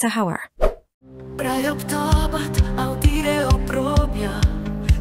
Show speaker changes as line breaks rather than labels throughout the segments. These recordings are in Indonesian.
Hauer.
Praia optabat audire oprobia,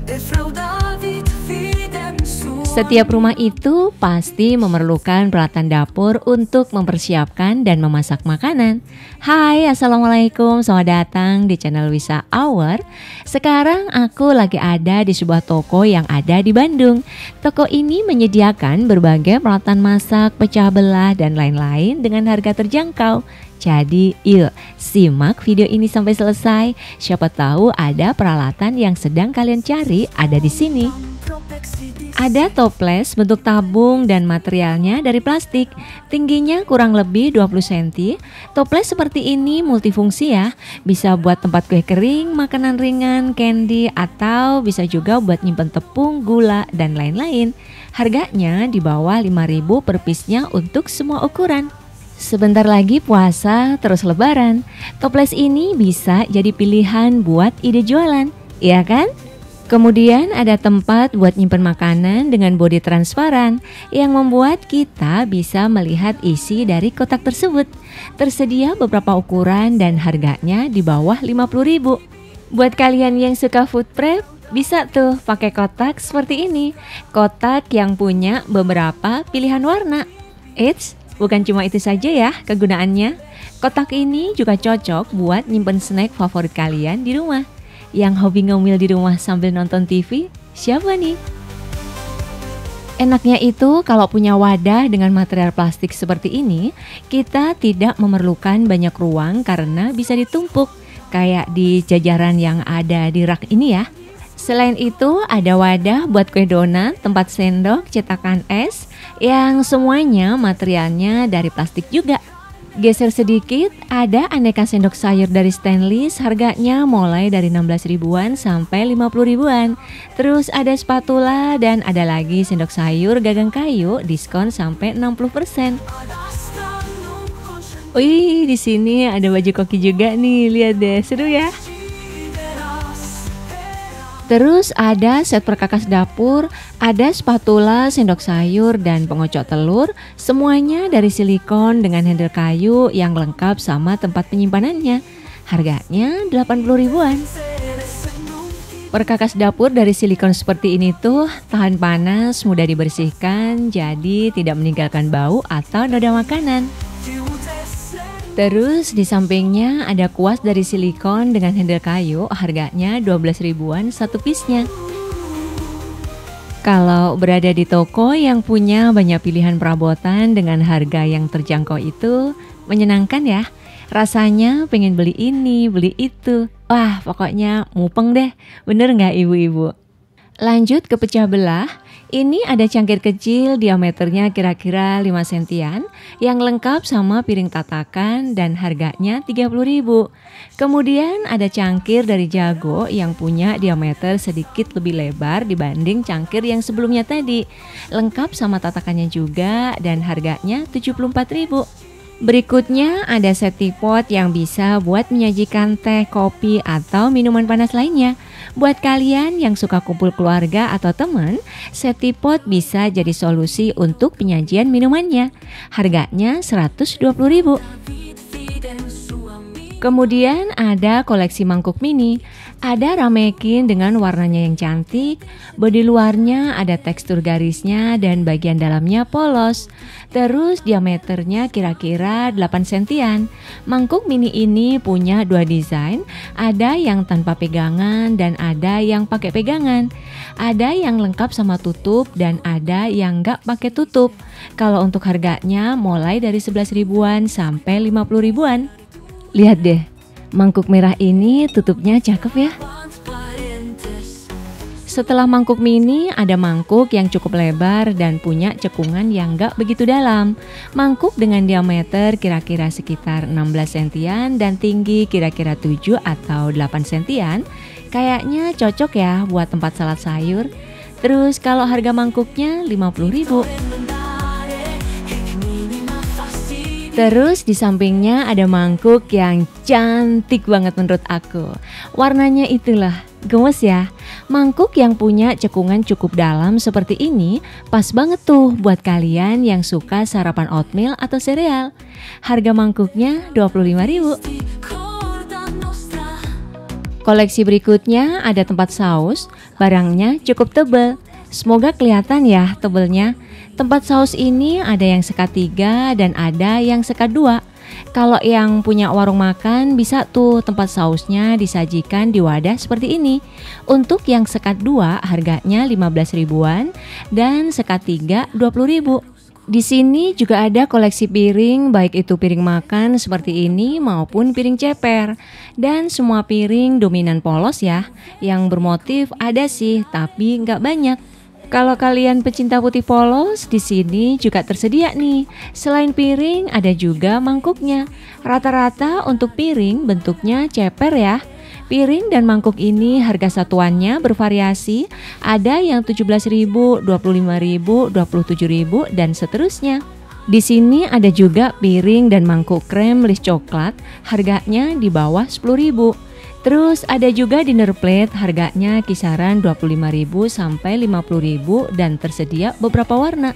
defraudavit fidem sua.
Setiap rumah itu pasti memerlukan peralatan dapur untuk mempersiapkan dan memasak makanan. Hai, assalamualaikum, selamat datang di channel Wisa Hour. Sekarang aku lagi ada di sebuah toko yang ada di Bandung. Toko ini menyediakan berbagai peralatan masak, pecah belah, dan lain-lain dengan harga terjangkau. Jadi yuk simak video ini sampai selesai. Siapa tahu ada peralatan yang sedang kalian cari ada di sini. Ada toples bentuk tabung dan materialnya dari plastik. Tingginya kurang lebih 20 cm. Toples seperti ini multifungsi ya. Bisa buat tempat kue kering, makanan ringan, candy, atau bisa juga buat nyimpen tepung, gula, dan lain-lain. Harganya di bawah 5.000 per piece-nya untuk semua ukuran. Sebentar lagi puasa terus lebaran. Toples ini bisa jadi pilihan buat ide jualan, iya kan? Kemudian ada tempat buat nyimpen makanan dengan bodi transparan yang membuat kita bisa melihat isi dari kotak tersebut. Tersedia beberapa ukuran dan harganya di bawah 50.000. Buat kalian yang suka food prep, bisa tuh pakai kotak seperti ini. Kotak yang punya beberapa pilihan warna. Eits, bukan cuma itu saja ya kegunaannya. Kotak ini juga cocok buat nyimpen snack favorit kalian di rumah. Yang hobi ngemil di rumah sambil nonton TV, siapa nih? Enaknya itu kalau punya wadah dengan material plastik seperti ini, kita tidak memerlukan banyak ruang karena bisa ditumpuk kayak di jajaran yang ada di rak ini ya. Selain itu ada wadah buat kue donat, tempat sendok, cetakan es yang semuanya materialnya dari plastik juga. Geser sedikit, ada aneka sendok sayur dari stainless, harganya mulai dari 16 ribuan sampai 50 ribuan. Terus ada spatula dan ada lagi sendok sayur gagang kayu diskon sampai 60%. Wih, di sini ada baju koki juga nih, lihat deh, seru ya. Terus ada set perkakas dapur, ada spatula, sendok sayur, dan pengocok telur. Semuanya dari silikon dengan handle kayu yang lengkap sama tempat penyimpanannya. Harganya 80 ribuan. Perkakas dapur dari silikon seperti ini tuh tahan panas, mudah dibersihkan, jadi tidak meninggalkan bau atau noda makanan. Terus di sampingnya ada kuas dari silikon dengan handle kayu, harganya 12 ribuan satu piece-nya. Kalau berada di toko yang punya banyak pilihan perabotan dengan harga yang terjangkau itu menyenangkan ya. Rasanya pengen beli ini, beli itu. Wah, pokoknya mupeng deh. Bener nggak ibu-ibu? Lanjut ke pecah belah. Ini ada cangkir kecil diameternya kira-kira 5 sentian yang lengkap sama piring tatakan dan harganya 30.000. Kemudian ada cangkir dari Jago yang punya diameter sedikit lebih lebar dibanding cangkir yang sebelumnya tadi. Lengkap sama tatakannya juga dan harganya 74.000. Berikutnya ada set teapot yang bisa buat menyajikan teh, kopi, atau minuman panas lainnya. Buat kalian yang suka kumpul keluarga atau teman, set teapot bisa jadi solusi untuk penyajian minumannya. Harganya 120.000. Kemudian ada koleksi mangkuk mini. Ada ramekin dengan warnanya yang cantik, bodi luarnya ada tekstur garisnya dan bagian dalamnya polos. Terus diameternya kira-kira 8 sentian. Mangkuk mini ini punya dua desain, ada yang tanpa pegangan dan ada yang pakai pegangan. Ada yang lengkap sama tutup dan ada yang nggak pakai tutup. Kalau untuk harganya mulai dari 11 ribuan sampai 50 ribuan. Lihat deh, mangkuk merah ini tutupnya cakep ya. Setelah mangkuk mini, ada mangkuk yang cukup lebar dan punya cekungan yang gak begitu dalam. Mangkuk dengan diameter kira-kira sekitar 16 sentian dan tinggi kira-kira 7 atau 8 sentian. Kayaknya cocok ya buat tempat salad sayur. Terus kalau harga mangkuknya 50.000. Terus di sampingnya ada mangkuk yang cantik banget menurut aku. Warnanya itulah, gemes ya. Mangkuk yang punya cekungan cukup dalam seperti ini pas banget tuh buat kalian yang suka sarapan oatmeal atau sereal. Harga mangkuknya 25.000. Koleksi berikutnya ada tempat saus, barangnya cukup tebal. Semoga kelihatan ya tebelnya. Tempat saus ini ada yang sekat 3 dan ada yang sekat 2. Kalau yang punya warung makan bisa tuh tempat sausnya disajikan di wadah seperti ini. Untuk yang sekat 2 harganya 15 ribuan dan sekat 3 20 ribu. Di sini juga ada koleksi piring, baik itu piring makan seperti ini maupun piring ceper. Dan semua piring dominan polos ya. Yang bermotif ada sih, tapi nggak banyak. Kalau kalian pecinta putih polos, di sini juga tersedia nih. Selain piring, ada juga mangkuknya. Rata-rata untuk piring bentuknya ceper ya. Piring dan mangkuk ini harga satuannya bervariasi, ada yang 17.000, 25.000, 27.000 dan seterusnya. Di sini ada juga piring dan mangkuk krem list coklat, harganya di bawah 10.000. Terus ada juga dinner plate, harganya kisaran 25.000 sampai 50.000 dan tersedia beberapa warna.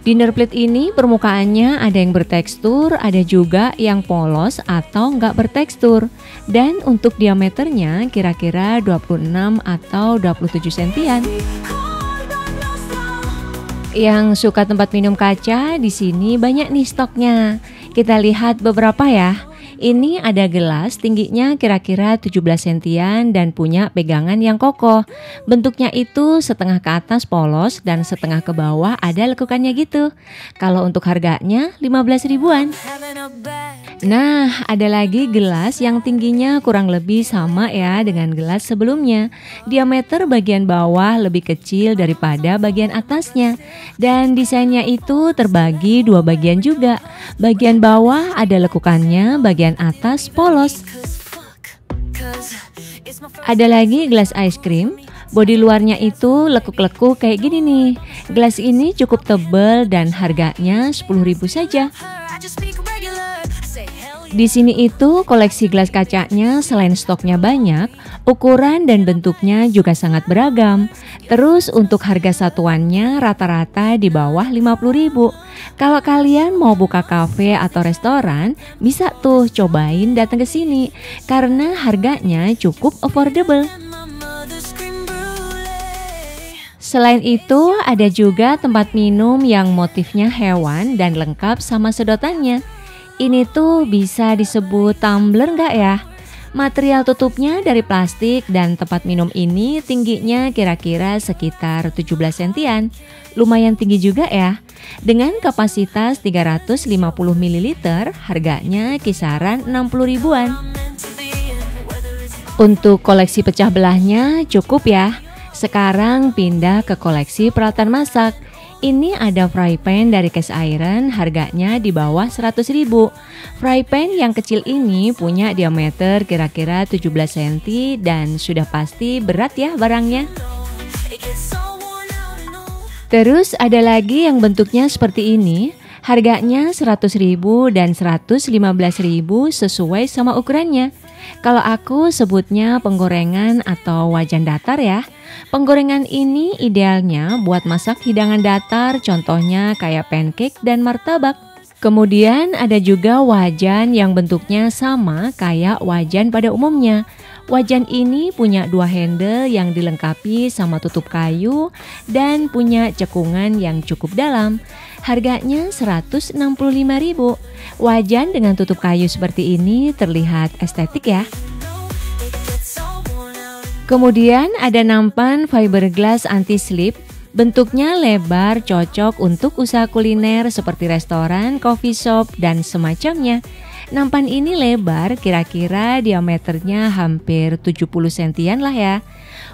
Dinner plate ini permukaannya ada yang bertekstur, ada juga yang polos atau nggak bertekstur. Dan untuk diameternya kira-kira 26 atau 27 sentian. Yang suka tempat minum kaca, di sini banyak nih stoknya. Kita lihat beberapa ya. Ini ada gelas tingginya kira-kira 17 sentian dan punya pegangan yang kokoh. Bentuknya itu setengah ke atas polos dan setengah ke bawah ada lekukannya gitu. Kalau untuk harganya 15 ribuan. Nah, ada lagi gelas yang tingginya kurang lebih sama ya dengan gelas sebelumnya. Diameter bagian bawah lebih kecil daripada bagian atasnya. Dan desainnya itu terbagi dua bagian juga. Bagian bawah ada lekukannya, bagian atas polos. Ada lagi gelas ice cream. Bodi luarnya itu lekuk-lekuk kayak gini nih. Gelas ini cukup tebal dan harganya 10.000 saja. Di sini itu koleksi gelas kacanya selain stoknya banyak, ukuran dan bentuknya juga sangat beragam. Terus untuk harga satuannya rata-rata di bawah 50.000. Kalau kalian mau buka kafe atau restoran, bisa tuh cobain datang ke sini karena harganya cukup affordable. Selain itu ada juga tempat minum yang motifnya hewan dan lengkap sama sedotannya. Ini tuh bisa disebut tumbler nggak ya? Material tutupnya dari plastik dan tempat minum ini tingginya kira-kira sekitar 17 sentian. Lumayan tinggi juga ya. Dengan kapasitas 350 ml, harganya kisaran 60 ribuan. Untuk koleksi pecah belahnya cukup ya. Sekarang pindah ke koleksi peralatan masak. Ini ada fry pan dari cast iron, harganya di bawah 100.000. Fry pan yang kecil ini punya diameter kira-kira 17 cm dan sudah pasti berat ya barangnya. Terus ada lagi yang bentuknya seperti ini, harganya 100.000 dan 115.000 sesuai sama ukurannya. Kalau aku sebutnya penggorengan atau wajan datar ya. Penggorengan ini idealnya buat masak hidangan datar, contohnya kayak pancake dan martabak. Kemudian ada juga wajan yang bentuknya sama kayak wajan pada umumnya. Wajan ini punya dua handle yang dilengkapi sama tutup kayu dan punya cekungan yang cukup dalam. Harganya 165.000. Wajan dengan tutup kayu seperti ini terlihat estetik ya. Kemudian ada nampan fiberglass anti-slip. Bentuknya lebar, cocok untuk usaha kuliner seperti restoran, coffee shop, dan semacamnya. Nampan ini lebar, kira-kira diameternya hampir 70 sentian lah ya.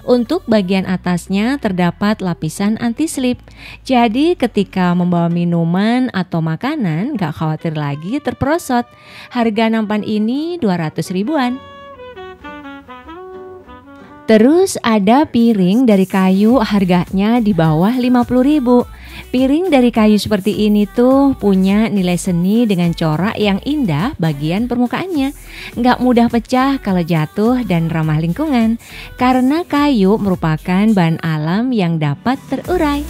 Untuk bagian atasnya terdapat lapisan anti-slip. Jadi ketika membawa minuman atau makanan gak khawatir lagi terperosot. Harga nampan ini 200 ribuan. Terus ada piring dari kayu, harganya di bawah 50.000. Piring dari kayu seperti ini tuh punya nilai seni dengan corak yang indah bagian permukaannya. Nggak mudah pecah kalau jatuh dan ramah lingkungan. Karena kayu merupakan bahan alam yang dapat terurai.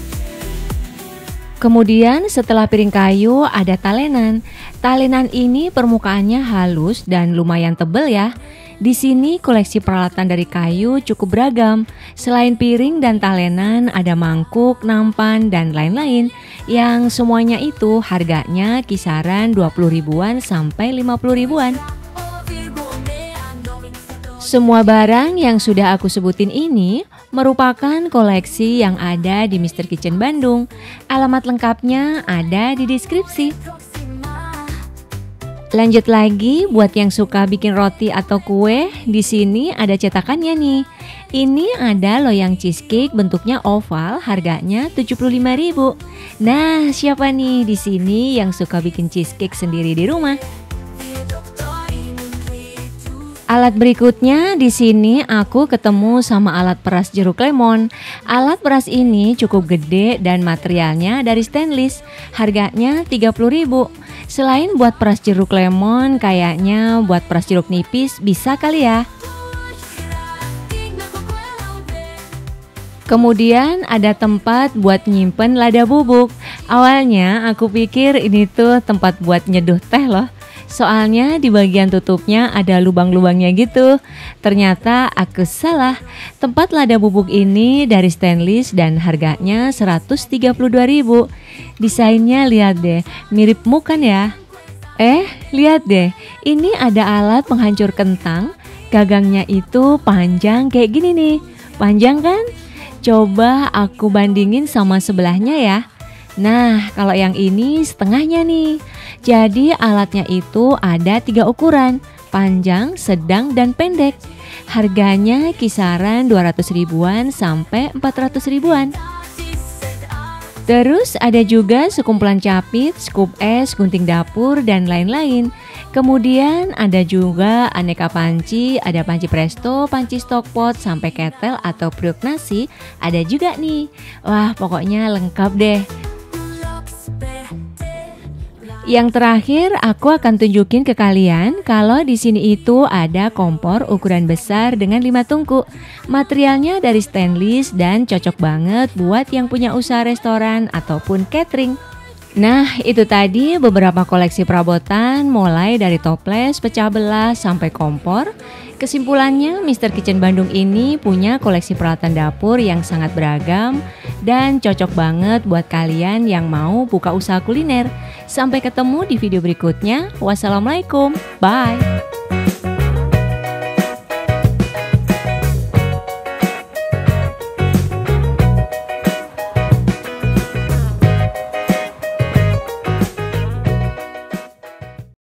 Kemudian setelah piring kayu ada talenan. Talenan ini permukaannya halus dan lumayan tebal ya. Di sini koleksi peralatan dari kayu cukup beragam. Selain piring dan talenan, ada mangkuk, nampan, dan lain-lain. Yang semuanya itu harganya kisaran 20 ribuan sampai 50 ribuan. Semua barang yang sudah aku sebutin ini merupakan koleksi yang ada di Mr. Kitchen Bandung. Alamat lengkapnya ada di deskripsi. Lanjut lagi, buat yang suka bikin roti atau kue, di sini ada cetakannya nih. Ini ada loyang cheesecake bentuknya oval, harganya 75.000. Nah, siapa nih di sini yang suka bikin cheesecake sendiri di rumah? Alat berikutnya di sini aku ketemu sama alat peras jeruk lemon. Alat peras ini cukup gede dan materialnya dari stainless. Harganya 30.000. Selain buat peras jeruk lemon, kayaknya buat peras jeruk nipis bisa kali ya. Kemudian ada tempat buat nyimpen lada bubuk. Awalnya aku pikir ini tuh tempat buat nyeduh teh loh. Soalnya di bagian tutupnya ada lubang-lubangnya gitu. Ternyata aku salah. Tempat lada bubuk ini dari stainless dan harganya 132.000. Desainnya lihat deh, mirip mukan ya. Lihat deh, ini ada alat penghancur kentang. Gagangnya itu panjang kayak gini nih. Panjang kan? Coba aku bandingin sama sebelahnya ya. Nah, kalau yang ini setengahnya nih. Jadi alatnya itu ada 3 ukuran, panjang, sedang, dan pendek. Harganya kisaran 200 ribuan sampai 400 ribuan. Terus ada juga sekumpulan capit, scoop es, gunting dapur, dan lain-lain. Kemudian ada juga aneka panci, ada panci presto, panci stockpot, sampai kettle atau periuk nasi. Ada juga nih. Wah, pokoknya lengkap deh. Yang terakhir, aku akan tunjukin ke kalian kalau di sini itu ada kompor ukuran besar dengan 5 tungku. Materialnya dari stainless dan cocok banget buat yang punya usaha restoran ataupun catering. Nah, itu tadi beberapa koleksi perabotan mulai dari toples, pecah belah, sampai kompor. Kesimpulannya, Mr. Kitchen Bandung ini punya koleksi peralatan dapur yang sangat beragam dan cocok banget buat kalian yang mau buka usaha kuliner. Sampai ketemu di video berikutnya. Wassalamualaikum. Bye.